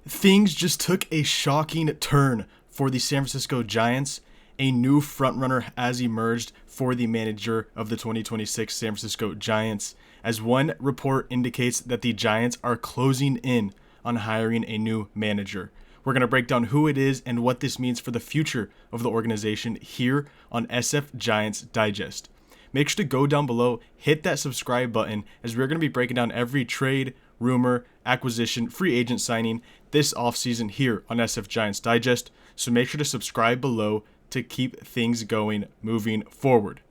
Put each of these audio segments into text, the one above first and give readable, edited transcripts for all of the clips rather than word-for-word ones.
Things just took a shocking turn for the San Francisco Giants. A new frontrunner has emerged for the manager of the 2026 San Francisco Giants, as one report indicates that the Giants are closing in on hiring a new manager. We're going to break down who it is and what this means for the future of the organization here on SF Giants Digest. Make sure to go down below, hit that subscribe button, as we're going to be breaking down every trade, rumor, acquisition, free agent signing this offseason here on SF Giants Digest. So make sure to subscribe below to keep things going moving forward.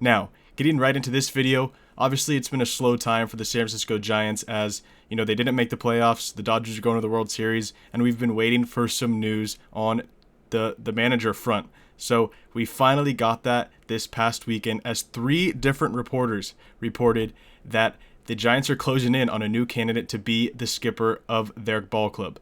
Now, getting right into this video, obviously it's been a slow time for the San Francisco Giants as, they didn't make the playoffs, the Dodgers are going to the World Series, and we've been waiting for some news on the manager front. So we finally got that this past weekend as 3 different reporters reported that the Giants are closing in on a new candidate to be the skipper of their ball club.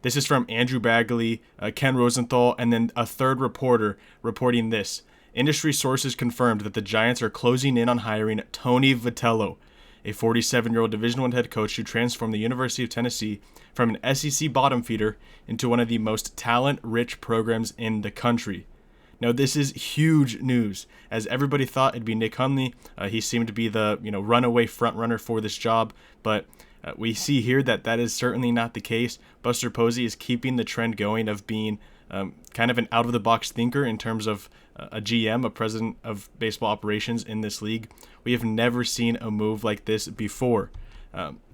This is from Andrew Bagley, Ken Rosenthal, and then a third reporter reporting this. Industry sources confirmed that the Giants are closing in on hiring Tony Vitello, a 47-year-old Division I head coach who transformed the University of Tennessee from an SEC bottom feeder into one of the most talent-rich programs in the country. Now, this is huge news, as everybody thought it'd be Nick Hundley. He seemed to be the runaway front-runner for this job, but we see here that is certainly not the case. Buster Posey is keeping the trend going of being kind of an out-of-the-box thinker in terms of a GM, a president of baseball operations in this league. We have never seen a move like this before.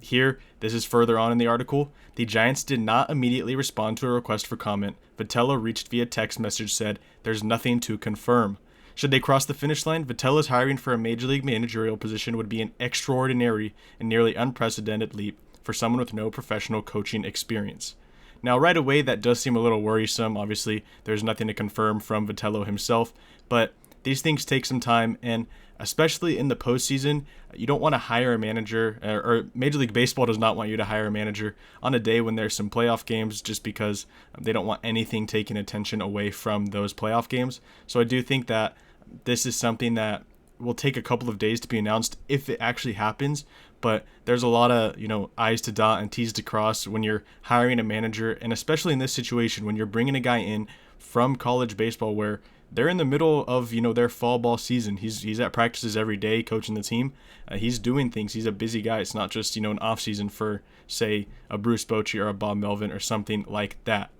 Here, this is further on in the article. The Giants did not immediately respond to a request for comment. Vitello reached via text message said, "There's nothing to confirm." Should they cross the finish line, Vitello's hiring for a major league managerial position would be an extraordinary and nearly unprecedented leap for someone with no professional coaching experience. Now, right away, that does seem a little worrisome. Obviously, there's nothing to confirm from Vitello himself, but these things take some time, and especially in the postseason, you don't want to hire a manager, or Major League Baseball does not want you to hire a manager on a day when there's some playoff games, just because they don't want anything taking attention away from those playoff games. So I do think that this is something that will take a couple of days to be announced if it actually happens, but there's a lot of I's to dot and T's to cross when you're hiring a manager, and especially in this situation when you're bringing a guy in from college baseball where they're in the middle of their fall ball season. He's at practices every day coaching the team. He's doing things. He's a busy guy. It's not just an off season for, say, a Bruce Bochy or a Bob Melvin or something like that.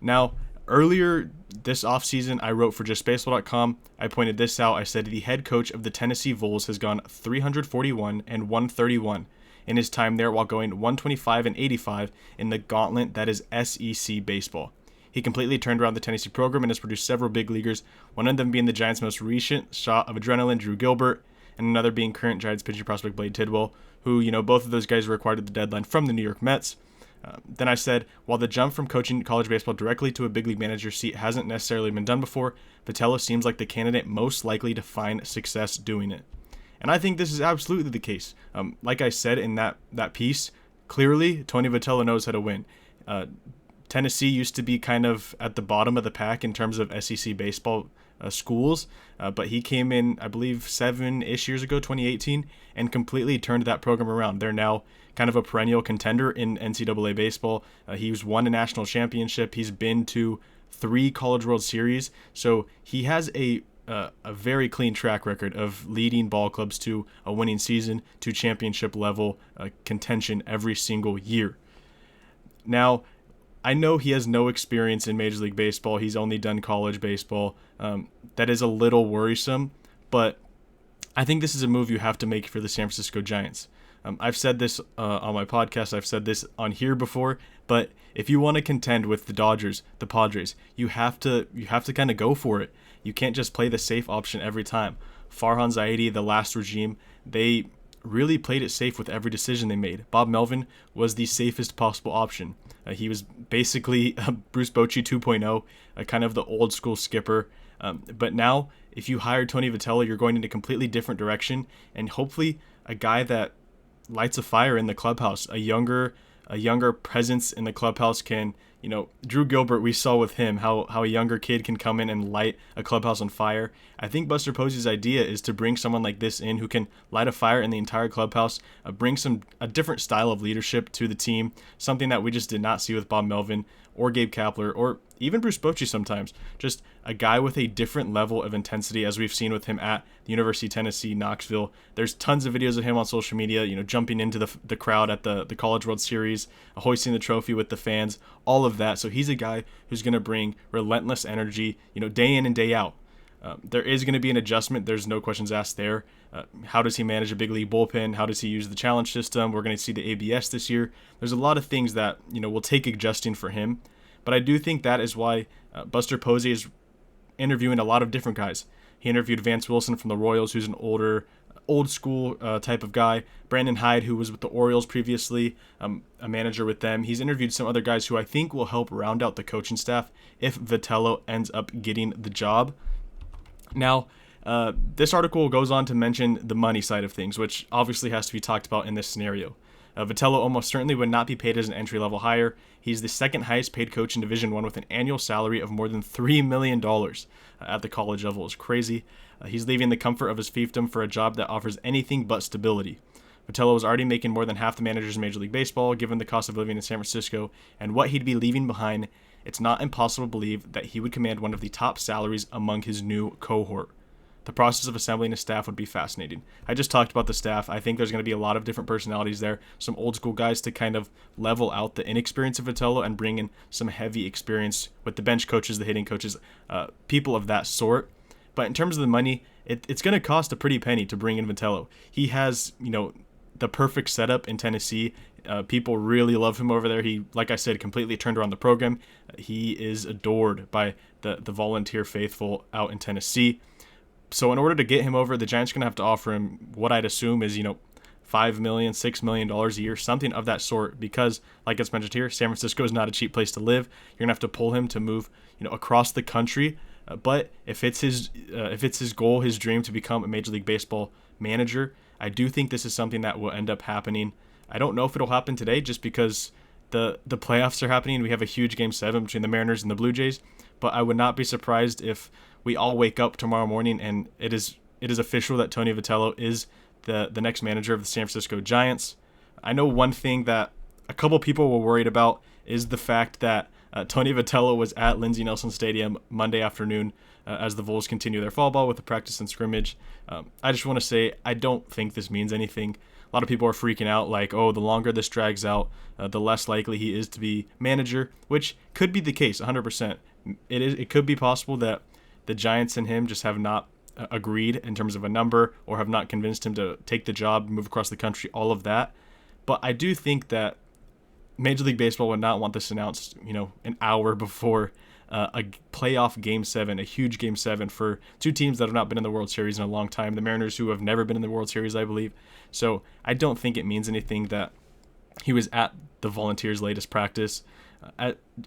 Now, earlier this offseason, I wrote for justbaseball.com. I pointed this out. I said the head coach of the Tennessee Vols has gone 341 and 131 in his time there, while going 125 and 85 in the gauntlet that is SEC baseball. He completely turned around the Tennessee program and has produced several big leaguers, one of them being the Giants' most recent shot of adrenaline, Drew Gilbert, and another being current Giants pitching prospect Blade Tidwell, who, both of those guys were acquired at the deadline from the New York Mets. Then I said, while the jump from coaching college baseball directly to a big league manager seat hasn't necessarily been done before, Vitello seems like the candidate most likely to find success doing it. And I think this is absolutely the case. Like I said in that piece, clearly Tony Vitello knows how to win. Tennessee used to be kind of at the bottom of the pack in terms of SEC baseball schools, but he came in, I believe, 7-ish years ago, 2018, and completely turned that program around. They're now kind of a perennial contender in NCAA baseball. He's won a national championship. He's been to 3 College World Series, so he has a very clean track record of leading ball clubs to a winning season, to championship level contention every single year. Now, I know he has no experience in Major League Baseball. He's only done college baseball. That is a little worrisome, but I think this is a move you have to make for the San Francisco Giants. I've said this on my podcast. I've said this on here before, but if you want to contend with the Dodgers, the Padres, you have to kind of go for it. You can't just play the safe option every time. Farhan, Zaidi, the last regime, they really played it safe with every decision they made. Bob Melvin was the safest possible option. He was basically Bruce Bochy 2.0, kind of the old school skipper. But now, if you hire Tony Vitello, you're going in a completely different direction, and hopefully a guy that lights a fire in the clubhouse, a younger presence in the clubhouse can, Drew Gilbert, we saw with him how a younger kid can come in and light a clubhouse on fire. I think Buster Posey's idea is to bring someone like this in who can light a fire in the entire clubhouse, bring a different style of leadership to the team, something that we just did not see with Bob Melvin or Gabe Kapler or even Bruce Bochy sometimes. Just a guy with a different level of intensity, as we've seen with him at the University of Tennessee, Knoxville. There's tons of videos of him on social media, jumping into the crowd at the College World Series, hoisting the trophy with the fans, all of that. So he's a guy who's going to bring relentless energy, day in and day out. There is going to be an adjustment. There's no questions asked there. How does he manage a big league bullpen? How does he use the challenge system? We're going to see the ABS this year. There's a lot of things that, will take adjusting for him. But I do think that is why Buster Posey is interviewing a lot of different guys. He interviewed Vance Wilson from the Royals, who's an old school type of guy. Brandon Hyde, who was with the Orioles previously, a manager with them. He's interviewed some other guys who I think will help round out the coaching staff if Vitello ends up getting the job. Now, this article goes on to mention the money side of things, which obviously has to be talked about in this scenario. Vitello almost certainly would not be paid as an entry-level hire. He's the second highest paid coach in Division I with an annual salary of more than $3 million at the college level. It's crazy. He's leaving the comfort of his fiefdom for a job that offers anything but stability. Vitello was already making more than half the managers in Major League Baseball, given the cost of living in San Francisco and what he'd be leaving behind. It's not impossible to believe that he would command one of the top salaries among his new cohort. The process of assembling a staff would be fascinating. I just talked about the staff. I think there's going to be a lot of different personalities there, some old school guys to kind of level out the inexperience of Vitello and bring in some heavy experience with the bench coaches, the hitting coaches, people of that sort. But in terms of the money, it's going to cost a pretty penny to bring in Vitello. He has, the perfect setup in Tennessee. People really love him over there. He, like I said, completely turned around the program. He is adored by the volunteer faithful out in Tennessee. So in order to get him over, the Giants are going to have to offer him what I'd assume is, $5 million, $6 million a year, something of that sort, because, like it's mentioned here, San Francisco is not a cheap place to live. You're going to have to pull him to move, across the country. But if it's his goal, his dream to become a Major League Baseball manager, I do think this is something that will end up happening. I don't know if it'll happen today just because the playoffs are happening. We have a huge Game 7 between the Mariners and the Blue Jays, but I would not be surprised if we all wake up tomorrow morning and it is official that Tony Vitello is the next manager of the San Francisco Giants. I know one thing that a couple people were worried about is the fact that Tony Vitello was at Lindsey Nelson Stadium Monday afternoon as the Vols continue their fall ball with the practice and scrimmage. I just want to say I don't think this means anything. A lot of people are freaking out like, oh, the longer this drags out, the less likely he is to be manager, which could be the case 100%. It could be possible that the Giants and him just have not agreed in terms of a number or have not convinced him to take the job, move across the country, all of that. But I do think that Major League Baseball would not want this announced, an hour before a playoff Game 7, a huge Game 7 for two teams that have not been in the World Series in a long time. The Mariners, who have never been in the World Series, I believe. So I don't think it means anything that he was at the Volunteers' latest practice.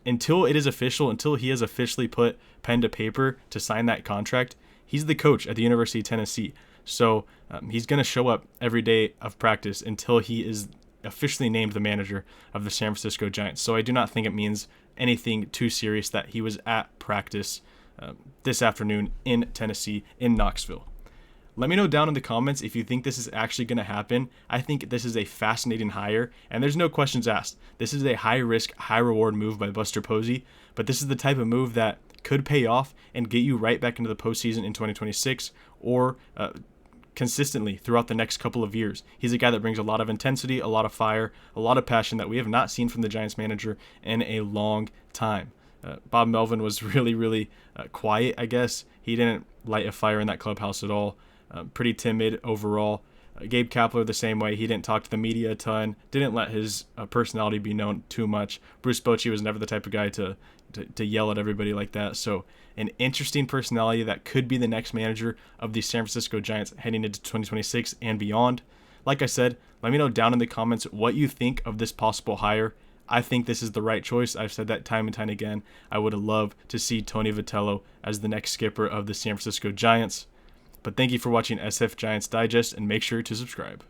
Until it is official, until he has officially put pen to paper to sign that contract, he's the coach at the University of Tennessee. So he's going to show up every day of practice until he is officially named the manager of the San Francisco Giants. So I do not think it means anything too serious that he was at practice this afternoon in Tennessee, in Knoxville. Let me know down in the comments if you think this is actually going to happen. I think this is a fascinating hire, and there's no questions asked. This is a high-risk, high-reward move by Buster Posey, but this is the type of move that could pay off and get you right back into the postseason in 2026 or consistently throughout the next couple of years. He's a guy that brings a lot of intensity, a lot of fire, a lot of passion that we have not seen from the Giants manager in a long time. Bob Melvin was really, really quiet, I guess. He didn't light a fire in that clubhouse at all. Pretty timid overall. Gabe Kapler the same way. He didn't talk to the media a ton. Didn't let his personality be known too much. Bruce Bochy was never the type of guy to yell at everybody like that. So an interesting personality that could be the next manager of the San Francisco Giants heading into 2026 and beyond. Like I said, let me know down in the comments what you think of this possible hire. I think this is the right choice. I've said that time and time again. I would love to see Tony Vitello as the next skipper of the San Francisco Giants. But thank you for watching SF Giants Digest, and make sure to subscribe.